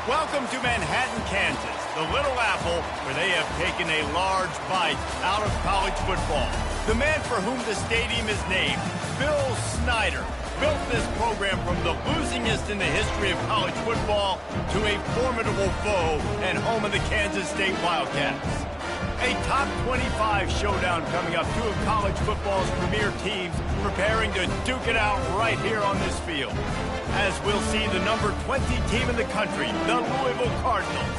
Welcome to Manhattan, Kansas, the Little Apple, where they have taken a large bite out of college football. The man for whom the stadium is named, Bill Snyder, built this program from the losingest in the history of college football to a formidable foe and home of the Kansas State Wildcats. A top 25 showdown coming up, two of college football's premier teams preparing to duke it out right here on this field. As we'll see the number 20 team in the country, the Louisville Cardinals,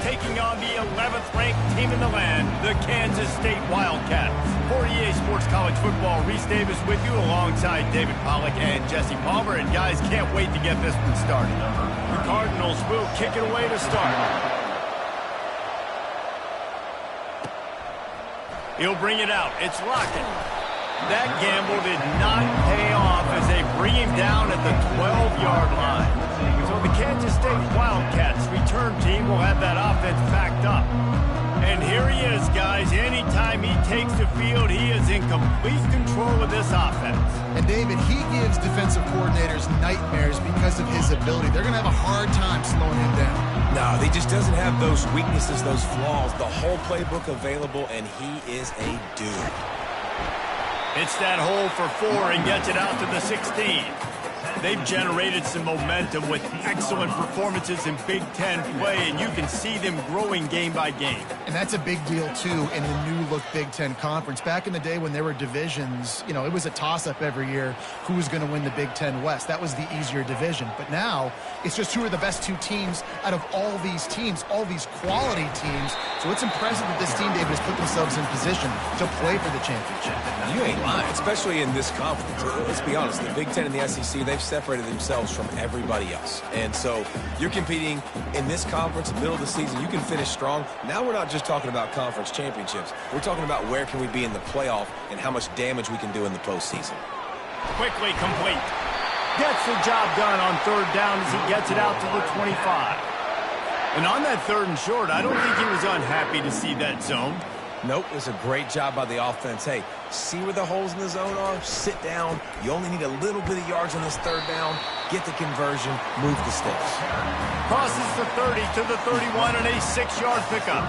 taking on the 11th ranked team in the land, the Kansas State Wildcats. For EA Sports College Football, Reese Davis with you alongside David Pollack and Jesse Palmer. And guys, can't wait to get this one started. The Cardinals will kick it away to start. He'll bring it out. It's Lockett. That gamble did not pay off as they bring him down at the 12-yard line. So the Kansas State Wildcats return team will have that offense backed up. And here he is, guys. Anytime he takes the field, he is in complete control of this offense. And David, he gives defensive coordinators nightmares because of his ability. They're going to have a hard time slowing him down. No, he just doesn't have those weaknesses, those flaws, the whole playbook available, and he is a dude. It's that hole for 4 and gets it out to the 16. They've generated some momentum with excellent performances in Big Ten play, and you can see them growing game by game. And that's a big deal, too, in the new-look Big Ten Conference. Back in the day when there were divisions, you know, it was a toss-up every year who was going to win the Big Ten West. That was the easier division. But now, it's just who are the best two teams out of all these teams, all these quality teams. So it's impressive that this team, David, has put themselves in position to play for the championship. You ain't lying, especially in this conference. Let's be honest, the Big Ten and the SEC, they've separated themselves from everybody else. And so you're competing in this conference, middle of the season. You can finish strong. Now we're not just talking about conference championships. We're talking about where can we be in the playoff and how much damage we can do in the postseason. Quickly complete. Gets the job done on third down as he gets it out to the 25. And on that 3rd and short, I don't think he was unhappy to see that zone. Nope, it was a great job by the offense. Hey, see where the holes in the zone are? Sit down. You only need a little bit of yards on this 3rd down. Get the conversion. Move the sticks. Crosses the 30 to the 31 and a 6-yard pickup.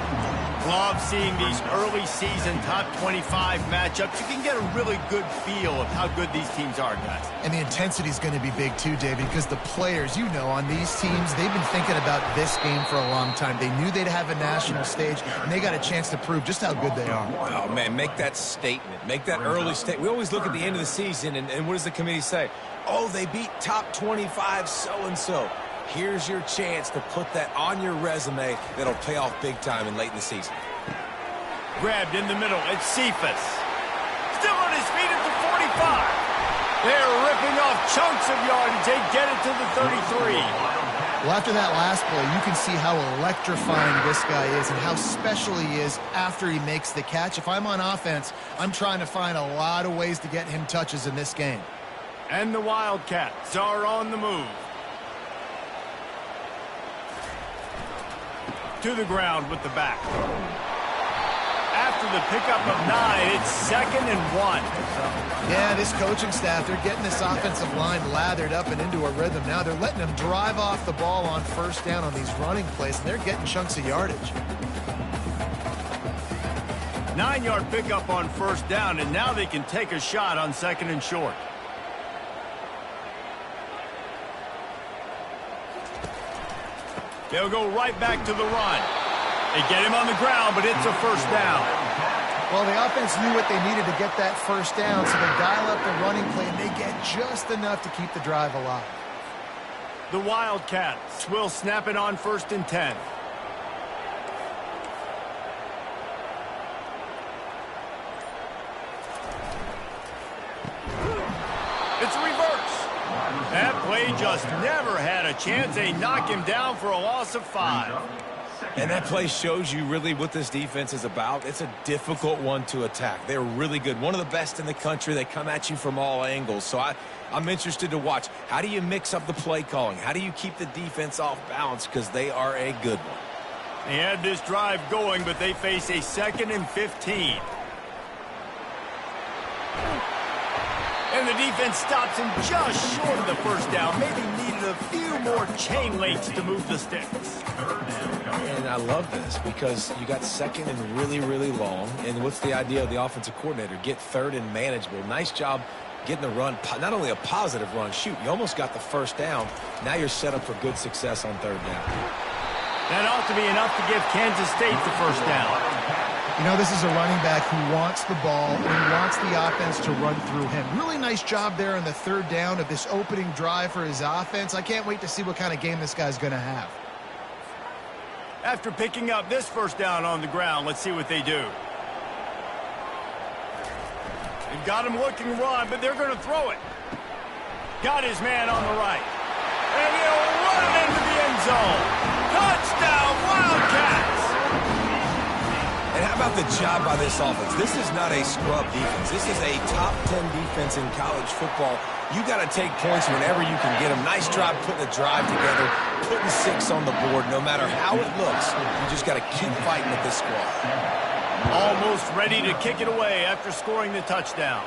Love seeing these early season top 25 matchups. You can get a really good feel of how good these teams are, guys. And the intensity is going to be big too, David, because the players, you know, on these teams, they've been thinking about this game for a long time. They knew they'd have a national stage, and they got a chance to prove just how good they are. Oh, man, make that statement. Make that early statement. We always look at the end of the season, and what does the committee say? Oh, they beat top 25 so-and-so. Here's your chance to put that on your resume that'll pay off big time in late in the season. Grabbed in the middle. It's Cephas. Still on his feet at the 45. They're ripping off chunks of yardage. They get it to the 33. Well, after that last play, you can see how electrifying this guy is and how special he is after he makes the catch. If I'm on offense, I'm trying to find a lot of ways to get him touches in this game. And the Wildcats are on the move. To the ground with the back. After the pickup of 9, it's 2nd and 1. Yeah, this coaching staff, they're getting this offensive line lathered up and into a rhythm. Now they're letting them drive off the ball on 1st down on these running plays, and they're getting chunks of yardage. 9-yard pickup on 1st down, and now they can take a shot on 2nd and short. They'll go right back to the run. They get him on the ground, but it's a 1st down. Well, the offense knew what they needed to get that 1st down, so they dial up the running play, and they get just enough to keep the drive alive. The Wildcats will snap it on 1st and 10. It's a reverse. That play just never had a chance. They knock him down for a loss of 5. And that play shows you really what this defense is about. It's a difficult one to attack. They're really good. One of the best in the country. They come at you from all angles. So I'm interested to watch. How do you mix up the play calling? How do you keep the defense off balance? Because they are a good one. They had this drive going, but they face a 2nd and 15. And the defense stops him just short of the first down. Maybe needed a few more chain links to move the sticks. And I love this because you got second and really, really long. And what's the idea of the offensive coordinator? Get third and manageable. Nice job getting the run, not only a positive run, shoot, you almost got the first down. Now you're set up for good success on third down. That ought to be enough to give Kansas State the first down. You know, this is a running back who wants the ball and he wants the offense to run through him. Really nice job there on the third down of this opening drive for his offense. I can't wait to see what kind of game this guy's going to have. After picking up this first down on the ground, let's see what they do. They've got him looking run, but they're going to throw it. Got his man on the right. And he'll run it into the end zone. Touchdown, Wildcats! And how about the job by this offense? This is not a scrub defense. This is a top 10 defense in college football. You got to take points whenever you can get them. Nice job putting a drive together, putting 6 on the board. No matter how it looks, you just got to keep fighting with this squad. Almost ready to kick it away after scoring the touchdown.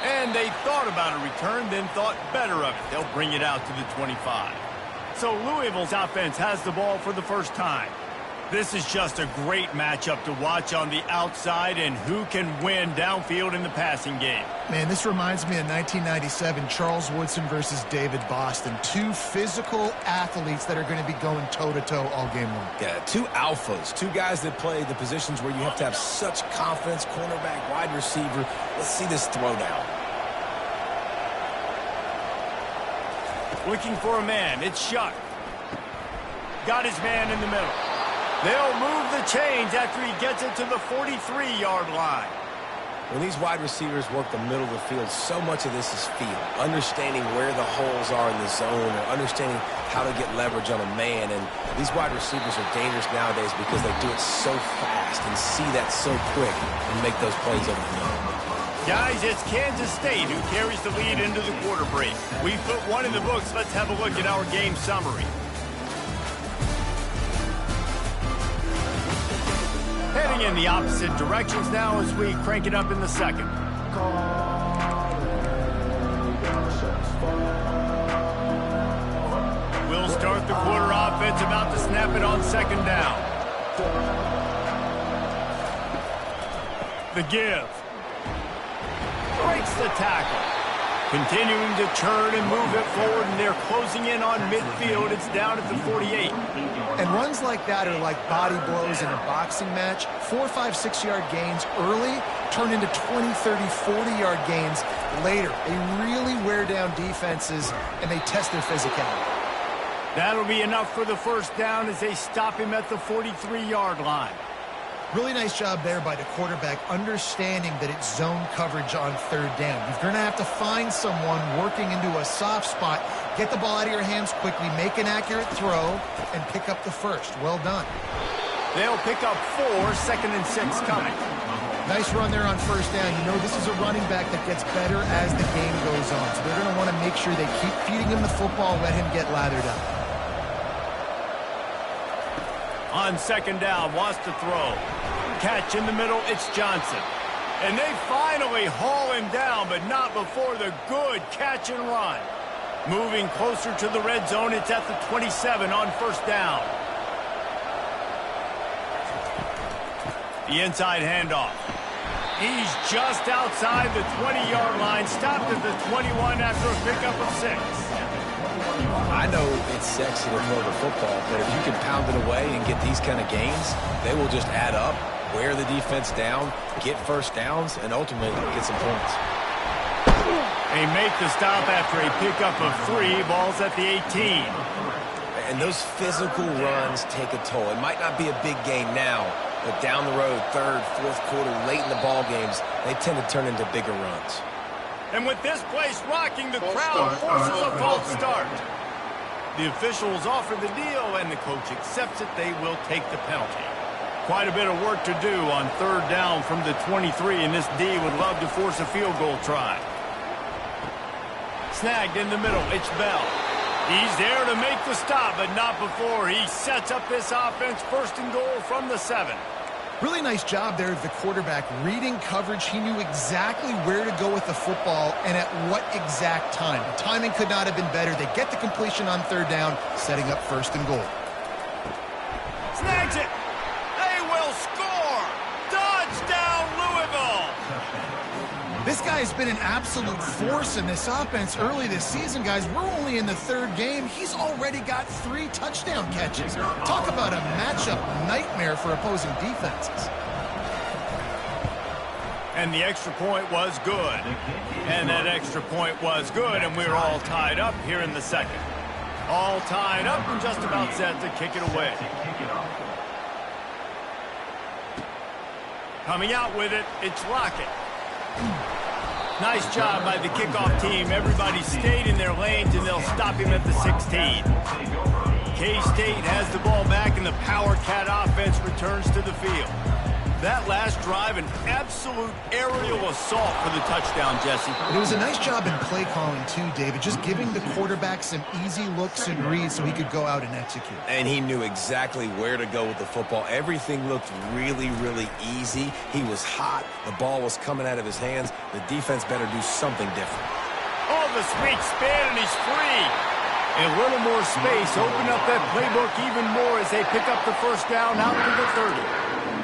And they thought about a return, then thought better of it. They'll bring it out to the 25. So Louisville's offense has the ball for the first time. This is just a great matchup to watch on the outside and who can win downfield in the passing game. Man, this reminds me of 1997, Charles Woodson versus David Boston. Two physical athletes that are going to be going toe-to-toe all game long. Yeah, two alphas, two guys that play the positions where you have to have such confidence, cornerback, wide receiver. Let's see this throwdown. Looking for a man. It's Shuck. Got his man in the middle. They'll move the chains after he gets it to the 43-yard line. When these wide receivers work the middle of the field, so much of this is feel. Understanding where the holes are in the zone or understanding how to get leverage on a man. And these wide receivers are dangerous nowadays because they do it so fast and see that so quick and make those plays over the middle. Guys, it's Kansas State who carries the lead into the quarter break. We put one in the books. Let's have a look at our game summary. Heading in the opposite directions now as we crank it up in the second. We'll start the quarter offense, about to snap it on second down. The give. Breaks the tackle. Continuing to turn and move it forward, and they're closing in on midfield. It's down at the 48. And runs like that are like body blows in a boxing match. 4, 5, 6-yard gains early turn into 20, 30, 40-yard gains later. They really wear down defenses, and they test their physicality. That'll be enough for the first down as they stop him at the 43-yard line. Really nice job there by the quarterback, understanding that it's zone coverage on third down. You're going to have to find someone working into a soft spot, get the ball out of your hands quickly, make an accurate throw, and pick up the first. Well done. They'll pick up 4, 2nd and 6 coming. Nice run there on first down. You know, this is a running back that gets better as the game goes on. So they're going to want to make sure they keep feeding him the football, let him get lathered up. On second down, wants to throw. Catch in the middle, it's Johnson. And they finally haul him down, but not before the good catch and run. Moving closer to the red zone, it's at the 27 on first down. The inside handoff. He's just outside the 20-yard line, stopped at the 21 after a pickup of 6. I know it's sexy to throw the football, but if you can pound it away and get these kind of gains, they will just add up, wear the defense down, get first downs, and ultimately get some points. They make the stop after a pickup of 3, balls at the 18. And those physical runs take a toll. It might not be a big gain now, but down the road, third, fourth quarter, late in the ball games, they tend to turn into bigger runs. And with this place rocking, the crowd forces a false start. The officials offer the deal, and the coach accepts it. They will take the penalty. Quite a bit of work to do on third down from the 23, and this D would love to force a field goal try. Snagged in the middle, it's Bell. He's there to make the stop, but not before he sets up this offense. First and goal from the 7. Really nice job there of the quarterback reading coverage. He knew exactly where to go with the football and at what exact time. The timing could not have been better. They get the completion on third down, setting up first and goal. Snags it. They will score. Touchdown, Louisville. This guy has been an absolute force in this offense early this season, guys. We're only in the third game. He's already got 3 touchdown catches. Talk about a matchup nightmare for opposing defenses. And the extra point was good. And that extra point was good, and we're all tied up here in the second. All tied up and just about set to kick it away. Coming out with it, it's Lockett. Nice job by the kickoff team. Everybody stayed in their lanes, and they'll stop him at the 16. K-State has the ball back, and the Power Cat offense returns to the field. That last drive, an absolute aerial assault for the touchdown, Jesse. It was a nice job in play calling, too, David, just giving the quarterback some easy looks and reads so he could go out and execute. And he knew exactly where to go with the football. Everything looked really, really easy. He was hot. The ball was coming out of his hands. The defense better do something different. Oh, the sweet spin, and he's free. A little more space. Open up that playbook even more as they pick up the first down out to the 30.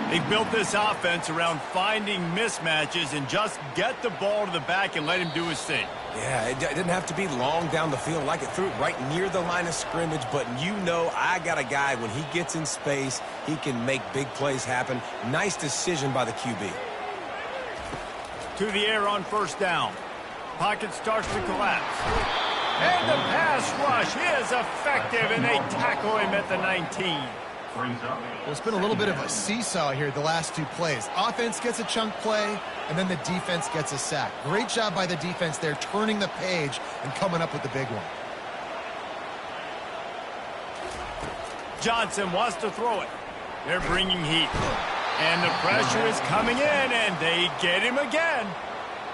They built this offense around finding mismatches and just get the ball to the back and let him do his thing. Yeah, it didn't have to be long down the field. Like it threw it right near the line of scrimmage, but you know I got a guy, when he gets in space, he can make big plays happen. Nice decision by the QB. To the air on first down. Pocket starts to collapse. And the pass rush is effective, and they tackle him at the 19. Well, it's been a little bit of a seesaw here the last 2 plays. Offense gets a chunk play, and then the defense gets a sack. Great job by the defense there, turning the page and coming up with the big one. Johnson wants to throw it. They're bringing heat. And the pressure is coming in, and they get him again.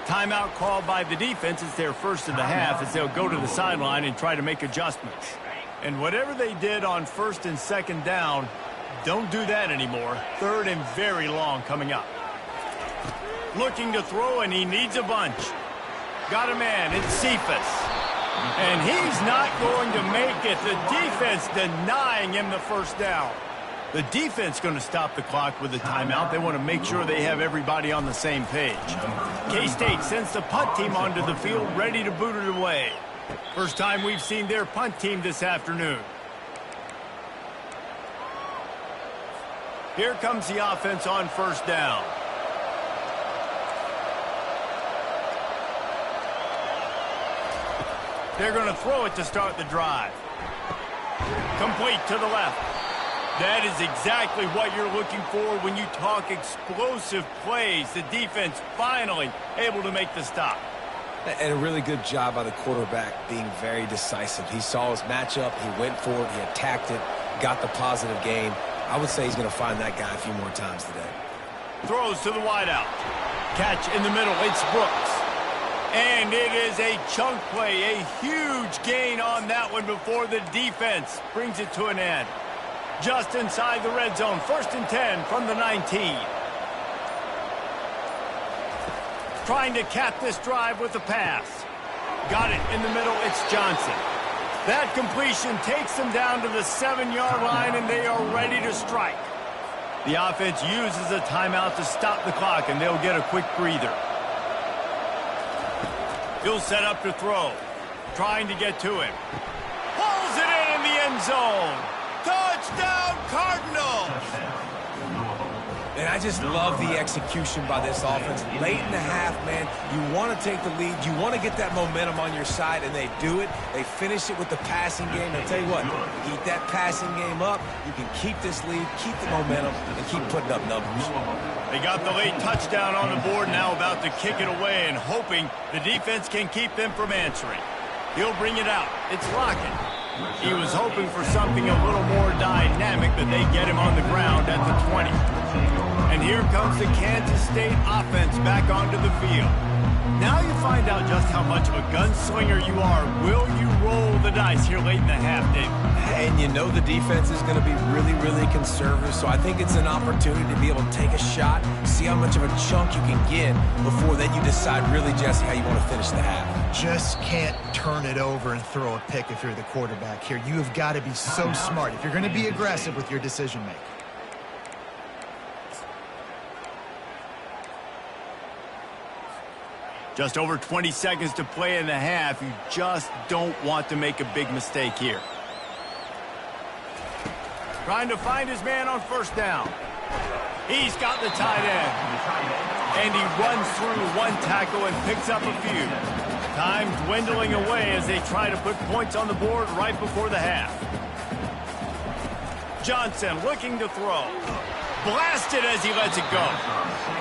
Timeout called by the defense. It's their first of the half as they'll go to the sideline and try to make adjustments. And whatever they did on first and second down, don't do that anymore. Third and very long coming up. Looking to throw, and he needs a bunch. Got a man, it's Cephas. And he's not going to make it. The defense denying him the first down. The defense going to stop the clock with a timeout. They want to make sure they have everybody on the same page. K-State sends the punt team onto the field, ready to boot it away. First time we've seen their punt team this afternoon. Here comes the offense on first down. They're going to throw it to start the drive. Complete to the left. That is exactly what you're looking for when you talk explosive plays. The defense finally able to make the stop. And a really good job by the quarterback being very decisive. He saw his matchup, he went for it, he attacked it, got the positive gain. I would say he's going to find that guy a few more times today. Throws to the wideout. Catch in the middle, it's Brooks. And it is a chunk play, a huge gain on that one before the defense brings it to an end. Just inside the red zone, 1st and 10 from the 19. Trying to cap this drive with a pass. Got it in the middle, it's Johnson. That completion takes them down to the 7-yard line, and they are ready to strike. The offense uses a timeout to stop the clock, and they'll get a quick breather. He'll set up to throw. Trying to get to him. Pulls it in the end zone. Touchdown, Cardinals! And I just love the execution by this offense. Late in the half, man, you want to take the lead. You want to get that momentum on your side, and they do it. They finish it with the passing game. I'll tell you what, keep that passing game up. You can keep this lead, keep the momentum, and keep putting up numbers. They got the late touchdown on the board, now about to kick it away and hoping the defense can keep them from answering. He'll bring it out. It's Lockett. He was hoping for something a little more dynamic, but they get him on the ground at the 20. And here comes the Kansas State offense back onto the field. Now you find out just how much of a gunslinger you are. Will you roll the dice here late in the half, Dave? And you know the defense is going to be really, really conservative, so I think it's an opportunity to be able to take a shot, see how much of a chunk you can get before then you decide really, Jesse, how you want to finish the half. Just can't turn it over and throw a pick if you're the quarterback here. You have got to be so smart if you're going to be aggressive with your decision-making. Just over 20 seconds to play in the half. You just don't want to make a big mistake here. Trying to find his man on first down. He's got the tight end. And he runs through one tackle and picks up a few. Time dwindling away as they try to put points on the board right before the half. Johnson looking to throw. Blasted as he lets it go.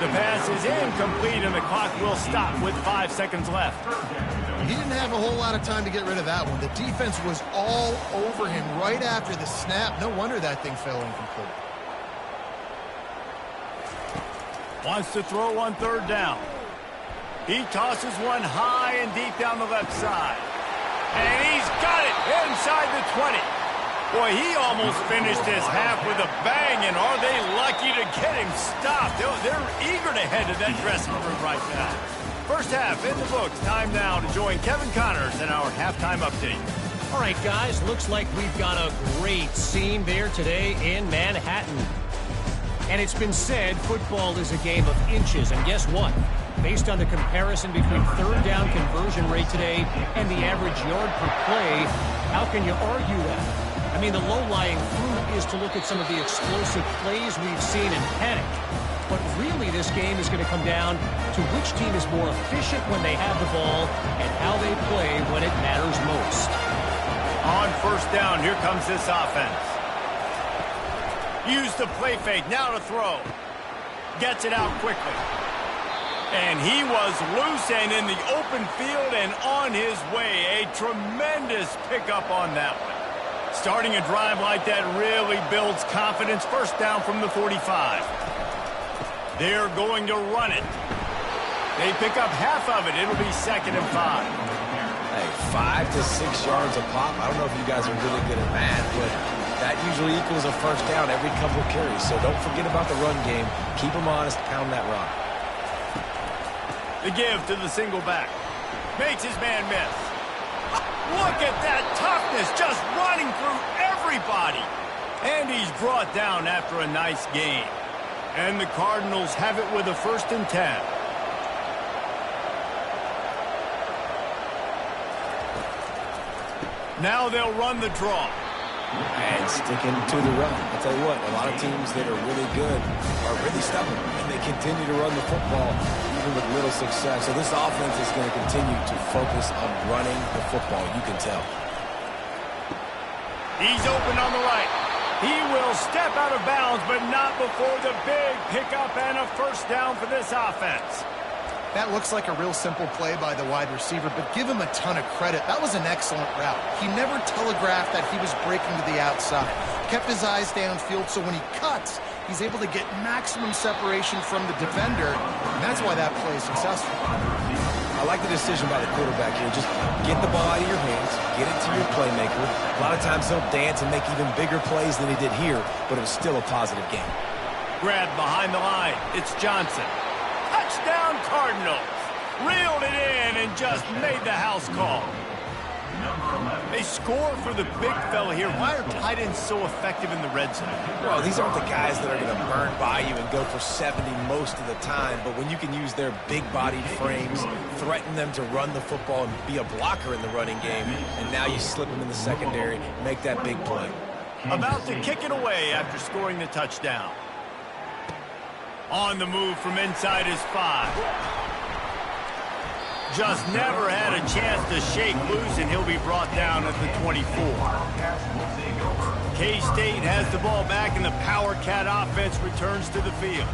The pass is incomplete and the clock will stop with 5 seconds left. He didn't have a whole lot of time to get rid of that one. The defense was all over him right after the snap. No wonder that thing fell incomplete. Wants to throw on third down. He tosses one high and deep down the left side. And he's got it inside the 20. Boy, he almost finished his half with a bang, and are they lucky to get him stopped? They're eager to head to that dressing room right now. First half in the books. Time now to join Kevin Connors in our halftime update. All right, guys, looks like we've got a great scene there today in Manhattan. And it's been said football is a game of inches, and guess what? Based on the comparison between third down conversion rate today and the average yard per play, how can you argue that? I mean, the low-lying fruit is to look at some of the explosive plays we've seen and panic. But really, this game is going to come down to which team is more efficient when they have the ball and how they play when it matters most. On first down, here comes this offense. Use the play fake, now to throw. Gets it out quickly. And he was loose and in the open field and on his way. A tremendous pickup on that one. Starting a drive like that really builds confidence. First down from the 45. They're going to run it. They pick up half of it. It'll be 2nd and 5. Hey, 5 to 6 yards a pop. I don't know if you guys are really good at math, but that usually equals a first down every couple of carries. So don't forget about the run game. Keep them honest. Pound that rock. The give to the single back. Makes his man miss. Look at that toughness, just running through everybody. And he's brought down after a nice gain. And the Cardinals have it with a 1st and 10. Now they'll run the draw. And sticking to the run. I'll tell you what, a lot of teams that are really good are really stubborn, and they continue to run the football even with little success. So this offense is going to continue to focus on running the football, you can tell. He's open on the right. He will step out of bounds, but not before the big pickup and a first down for this offense. That looks like a real simple play by the wide receiver, but give him a ton of credit. That was an excellent route. He never telegraphed that he was breaking to the outside. Kept his eyes downfield, so when he cuts, he's able to get maximum separation from the defender, and that's why that play is successful. I like the decision by the quarterback here. Just get the ball out of your hands, get it to your playmaker. A lot of times he'll dance and make even bigger plays than he did here, but it was still a positive game. Grabbed behind the line. It's Johnson. Touchdown Cardinals. Reeled it in and just made the house call. They score for the big fella here. Why are tight ends so effective in the red zone? Well, these aren't the guys that are going to burn by you and go for 70 most of the time, but when you can use their big-bodied frames, threaten them to run the football and be a blocker in the running game, and now you slip them in the secondary, make that big play. About to kick it away after scoring the touchdown. On the move from inside his 5. Just never had a chance to shake loose, and he'll be brought down at the 24. K-State has the ball back, and the Power Cat offense returns to the field.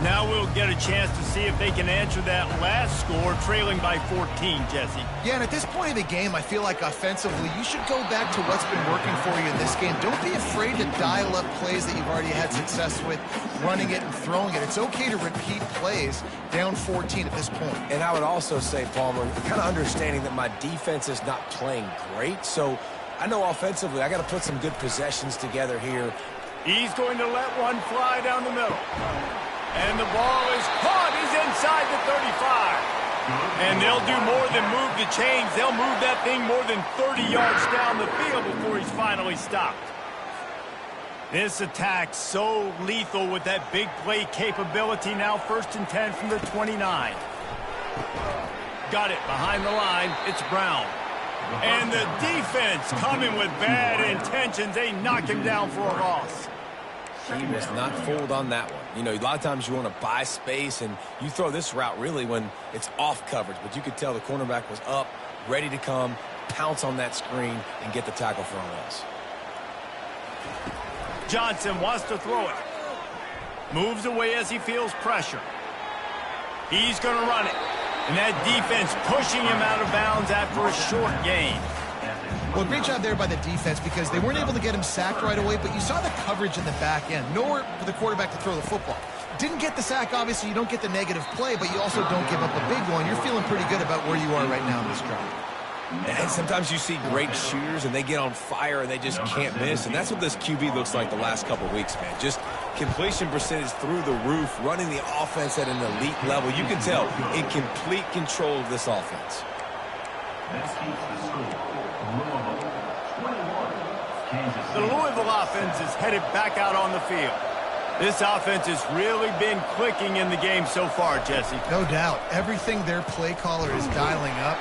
Now we'll get a chance to see if they can answer that last score, trailing by 14, Jesse. Yeah, and at this point of the game, I feel like offensively, you should go back to what's been working for you in this game. Don't be afraid to dial up plays that you've already had success with, running it and throwing it. It's okay to repeat plays down 14 at this point. And I would also say, Palmer, kind of understanding that my defense is not playing great, so I know offensively I got to put some good possessions together here. He's going to let one fly down the middle. And the ball is caught. He's inside the 35. And they'll do more than move the chains. They'll move that thing more than 30 yards down the field before he's finally stopped. This attack so lethal with that big play capability. Now 1st and 10 from the 29. Got it behind the line. It's Brown. And the defense coming with bad intentions. They knock him down for a loss. He was not fooled on that one. You know, a lot of times you want to buy space, and you throw this route really when it's off coverage. But you could tell the cornerback was up, ready to come, pounce on that screen, and get the tackle for a loss. Johnson wants to throw it. Moves away as he feels pressure. He's going to run it. And that defense pushing him out of bounds after a short gain. Well, great job there by the defense because they weren't able to get him sacked right away, but you saw the coverage in the back end. Nowhere for the quarterback to throw the football. Didn't get the sack, obviously. You don't get the negative play, but you also don't give up a big one. You're feeling pretty good about where you are right now in this drive. And sometimes you see great shooters, and they get on fire, and they just can't miss. And that's what this QB looks like the last couple of weeks, man. Just completion percentage through the roof, running the offense at an elite level. You can tell in complete control of this offense. The Louisville offense is headed back out on the field. This offense has really been clicking in the game so far, Jesse. No doubt. Everything their play caller is dialing up.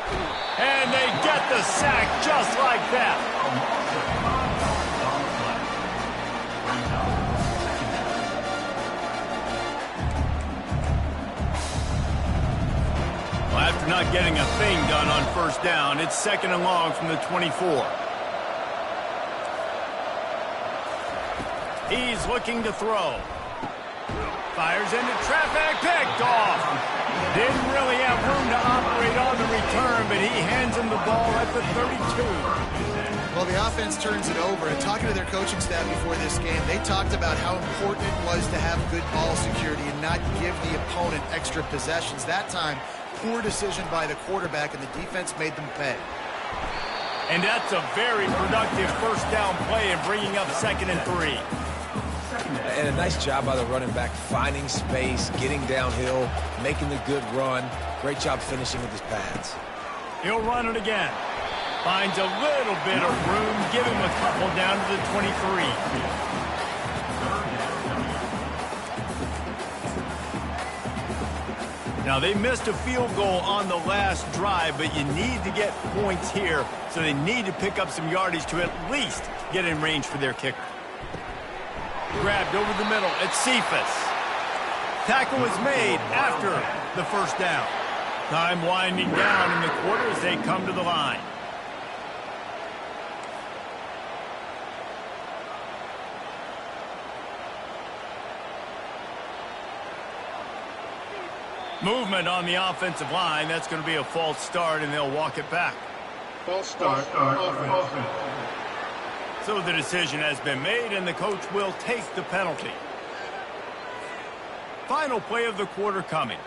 And they get the sack just like that. Well, after not getting a thing done on 1st down, it's 2nd and long from the 24. He's looking to throw. Fires into traffic, picked off. Didn't really have room to operate on the return, but he hands him the ball at the 32. Well, the offense turns it over, and talking to their coaching staff before this game, they talked about how important it was to have good ball security and not give the opponent extra possessions. That time, poor decision by the quarterback, and the defense made them pay. And that's a very productive 1st down play and bringing up 2nd and 3. And a nice job by the running back, finding space, getting downhill, making the good run. Great job finishing with his pads. He'll run it again. Finds a little bit of room. Give him a couple down to the 23. Now, they missed a field goal on the last drive, but you need to get points here, so they need to pick up some yardage to at least get in range for their kicker. Grabbed over the middle at Cephas. Tackle was made after the 1st down. Time winding down in the quarter as they come to the line. Movement on the offensive line. That's going to be a false start, and they'll walk it back. False start, offense. So the decision has been made, and the coach will take the penalty. Final play of the quarter coming.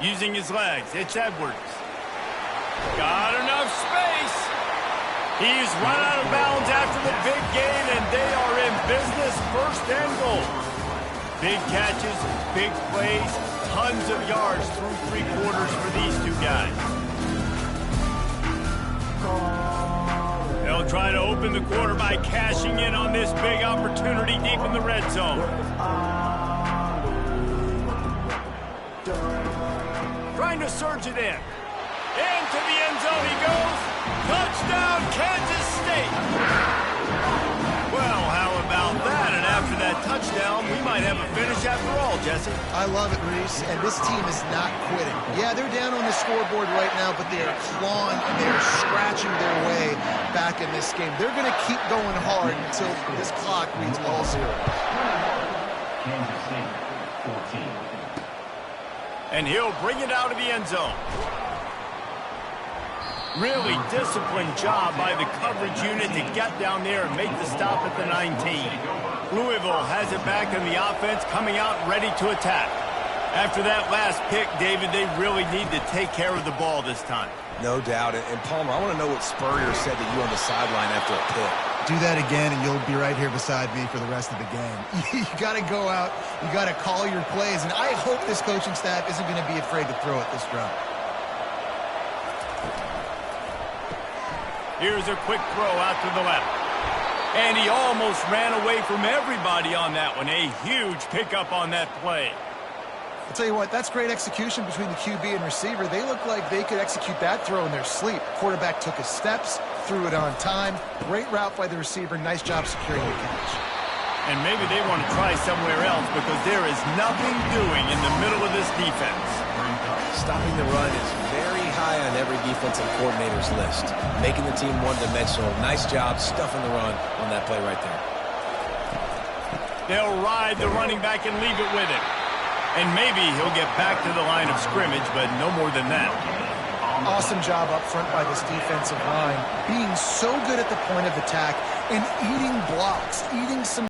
Using his legs, it's Edwards. Got enough space. He's run out of bounds after the big gain, and they are in business, 1st and goal. Big catches, big plays, tons of yards through 3 quarters for these two guys. They'll try to open the quarter by cashing in on this big opportunity deep in the red zone. Trying to surge it in. Into the end zone he goes. Touchdown, Kansas State. Well, how about that? And after that touchdown, we might have a finish after all, Jesse. Jesse? I love it, Reese, and this team is not quitting. Yeah, they're down on the scoreboard right now, but they are clawing and they are scratching their way back in this game. They're going to keep going hard until this clock reads all zero. Kansas City, 14. And he'll bring it out of the end zone. Really disciplined job by the coverage unit to get down there and make the stop at the 19. Louisville has it back in the offense, coming out ready to attack. After that last pick, David, they really need to take care of the ball this time. No doubt. And Palmer, I want to know what Spurrier said to you on the sideline after a pick. Do that again, and you'll be right here beside me for the rest of the game. You got to go out. You got to call your plays, and I hope this coaching staff isn't going to be afraid to throw it this route. Here's a quick throw out to the left. And he almost ran away from everybody on that one. A huge pickup on that play. I'll tell you what, that's great execution between the QB and receiver. They look like they could execute that throw in their sleep. Quarterback took his steps, threw it on time. Great route by the receiver. Nice job securing the catch. And maybe they want to try somewhere else because there is nothing doing in the middle of this defense. Stopping the run is very high on every defensive coordinator's list. Making the team one-dimensional. Nice job stuffing the run on that play right there. They'll ride the running back and leave it with him. And maybe he'll get back to the line of scrimmage, but no more than that. Awesome job up front by this defensive line. Being so good at the point of attack and eating blocks, eating some